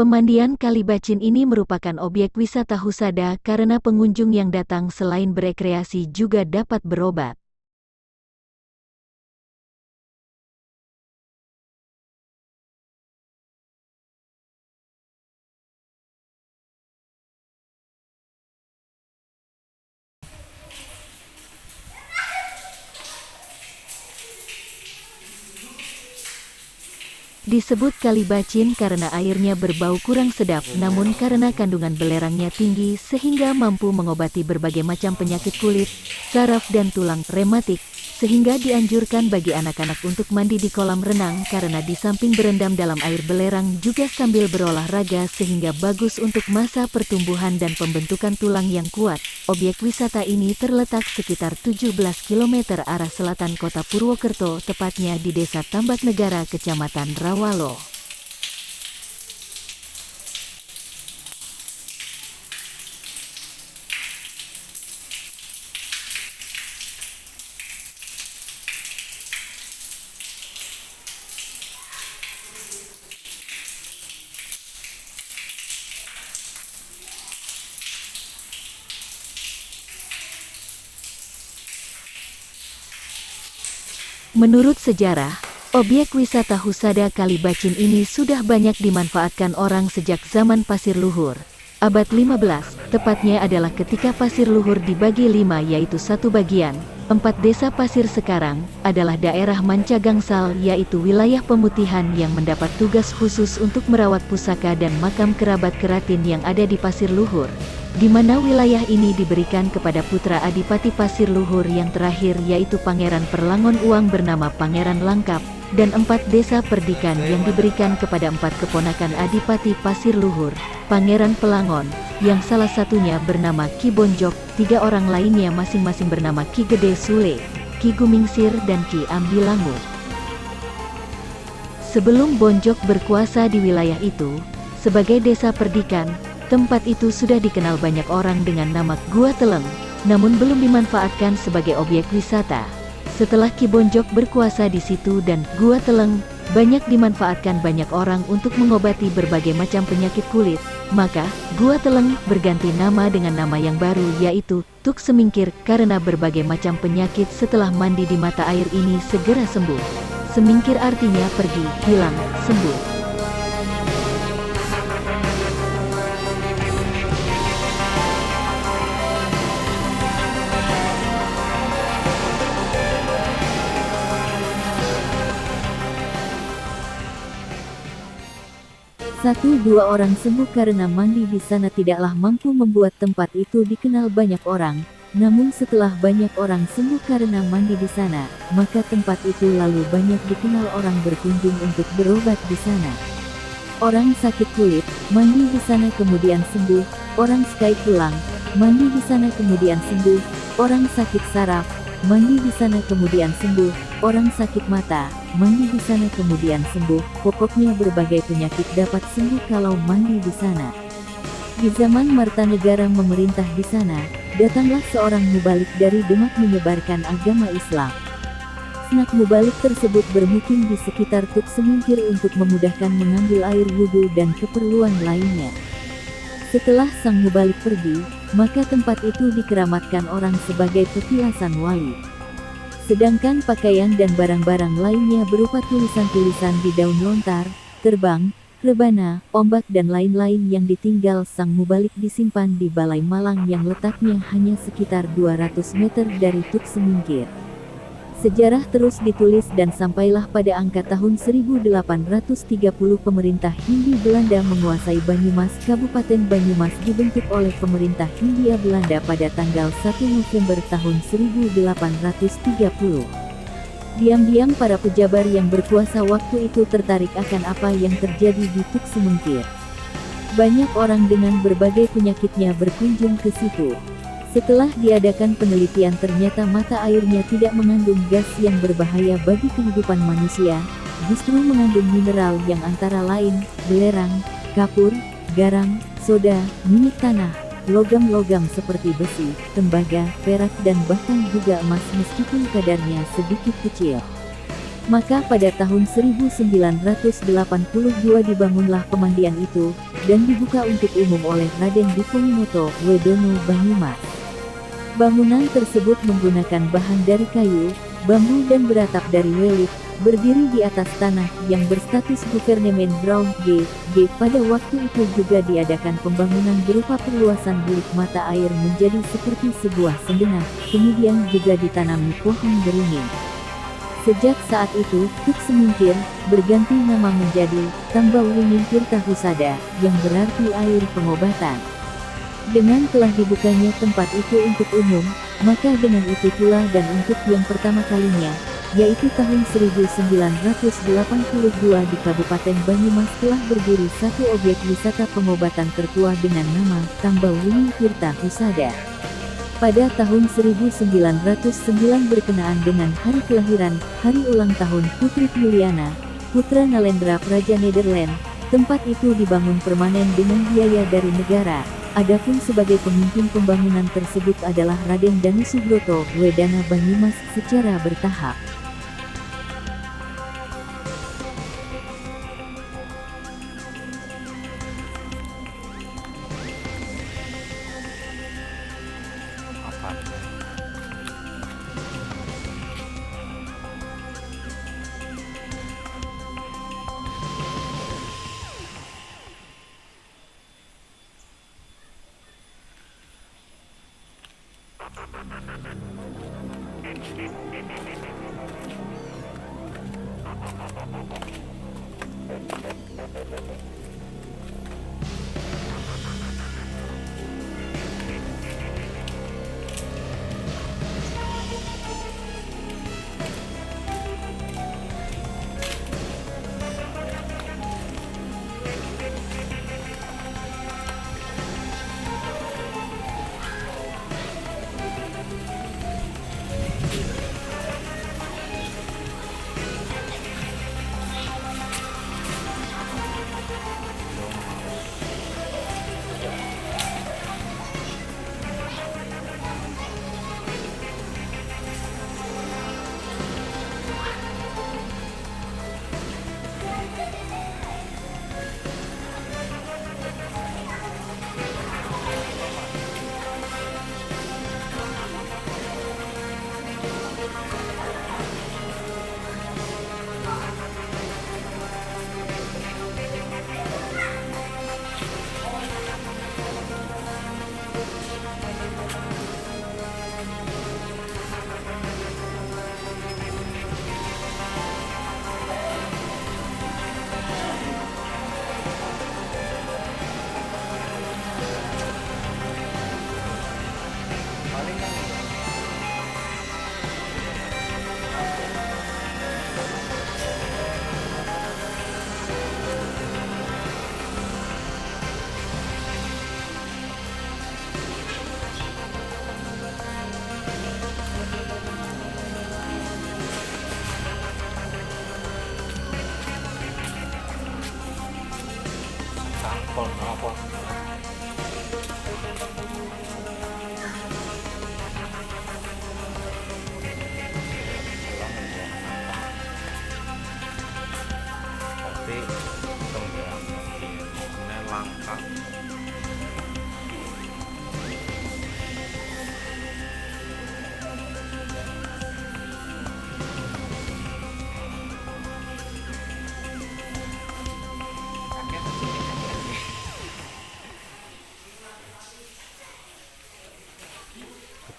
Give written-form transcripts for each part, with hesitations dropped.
Pemandian Kalibacin ini merupakan objek wisata Husada karena pengunjung yang datang selain berekreasi juga dapat berobat. Disebut Kalibacin karena airnya berbau kurang sedap, namun karena kandungan belerangnya tinggi sehingga mampu mengobati berbagai macam penyakit kulit, saraf dan tulang rematik, sehingga dianjurkan bagi anak-anak untuk mandi di kolam renang karena di samping berendam dalam air belerang juga sambil berolahraga sehingga bagus untuk masa pertumbuhan dan pembentukan tulang yang kuat. Objek wisata ini terletak sekitar 17 km arah selatan kota Purwokerto, tepatnya di Desa Tambak Negara, Kecamatan Rawalo. Menurut sejarah, objek wisata Husada Kalibacin ini sudah banyak dimanfaatkan orang sejak zaman Pasir Luhur. Abad 15, tepatnya adalah ketika Pasir Luhur dibagi 5 yaitu satu bagian, 4 desa pasir sekarang, adalah daerah Mancagangsal yaitu wilayah pemutihan yang mendapat tugas khusus untuk merawat pusaka dan makam kerabat keratin yang ada di Pasir Luhur, di mana wilayah ini diberikan kepada putra Adipati Pasir Luhur yang terakhir yaitu Pangeran Perlangon Uang bernama Pangeran Langkap, dan 4 desa perdikan yang diberikan kepada 4 keponakan Adipati Pasir Luhur, Pangeran Pelangon, yang salah satunya bernama Ki Bonjok, 3 orang lainnya masing-masing bernama Ki Gede Sule, Ki Gumingsir dan Ki Ambilangu. Sebelum Bonjok berkuasa di wilayah itu, sebagai desa perdikan, tempat itu sudah dikenal banyak orang dengan nama Gua Teleng, namun belum dimanfaatkan sebagai objek wisata. Setelah Ki Bonjok berkuasa di situ dan Gua Teleng banyak dimanfaatkan banyak orang untuk mengobati berbagai macam penyakit kulit, maka Gua Teleng berganti nama dengan nama yang baru yaitu Tuk Semingkir karena berbagai macam penyakit setelah mandi di mata air ini segera sembuh. Semingkir artinya pergi, hilang, sembuh. Satu dua orang sembuh karena mandi di sana tidaklah mampu membuat tempat itu dikenal banyak orang. Namun setelah banyak orang sembuh karena mandi di sana, maka tempat itu lalu banyak dikenal orang berkunjung untuk berobat di sana. Orang sakit kulit, mandi di sana kemudian sembuh. Orang sakit tulang, mandi di sana kemudian sembuh. Orang sakit saraf, mandi di sana kemudian sembuh. Orang sakit mata, mandi di sana kemudian sembuh. Pokoknya berbagai penyakit dapat sembuh kalau mandi di sana. Di zaman Martanegara memerintah di sana, datanglah seorang mubalik dari Demak menyebarkan agama Islam. Sanak mubalik tersebut bermukim di sekitar Tuk Semingkir untuk memudahkan mengambil air wudhu dan keperluan lainnya. Setelah sang mubalik pergi, maka tempat itu dikeramatkan orang sebagai petilasan wali. Sedangkan pakaian dan barang-barang lainnya berupa tulisan-tulisan di daun lontar, terbang, rebana, ombak dan lain-lain yang ditinggal sang mubalik disimpan di Balai Malang yang letaknya hanya sekitar 200 meter dari Tuk Semingkir. Sejarah terus ditulis dan sampailah pada angka tahun 1830 pemerintah Hindia Belanda menguasai Banyumas. Kabupaten Banyumas dibentuk oleh pemerintah Hindia Belanda pada tanggal 1 November tahun 1830. Diam-diam para pejabat yang berkuasa waktu itu tertarik akan apa yang terjadi di Tuk Semingkir. Banyak orang dengan berbagai penyakitnya berkunjung ke situ. Setelah diadakan penelitian ternyata mata airnya tidak mengandung gas yang berbahaya bagi kehidupan manusia, justru mengandung mineral yang antara lain, belerang, kapur, garam, soda, minyak tanah, logam-logam seperti besi, tembaga, perak dan bahkan juga emas meskipun kadarnya sedikit kecil. Maka pada tahun 1982 dibangunlah pemandian itu, dan dibuka untuk umum oleh Raden Diponegoro Wedono Banyumas. Bangunan tersebut menggunakan bahan dari kayu, bambu dan beratap dari welit, berdiri di atas tanah yang berstatus Guvernemen Ground G. Pada waktu itu juga diadakan pembangunan berupa perluasan bilik mata air menjadi seperti sebuah sendena, kemudian juga ditanami pohon beringin. Sejak saat itu, Tuk Semingkir berganti nama menjadi Tambau Wringin Tirta Husada, yang berarti air pengobatan. Dengan telah dibukanya tempat itu untuk umum, maka dengan itu pula dan untuk yang pertama kalinya, yaitu tahun 1982 di Kabupaten Banyumas telah berdiri satu objek wisata pengobatan tertua dengan nama Tambau Wringin Tirta Husada. Pada tahun 1909 berkenaan dengan hari kelahiran, hari ulang tahun Putri Juliana, putra Nalendra Praja Nederland, tempat itu dibangun permanen dengan biaya dari negara. Adapun sebagai pemimpin pembangunan tersebut adalah Raden Danusubroto Wedana Banyumas secara bertahap.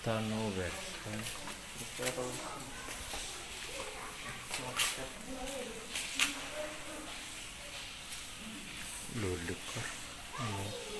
Tanover. Lulukar.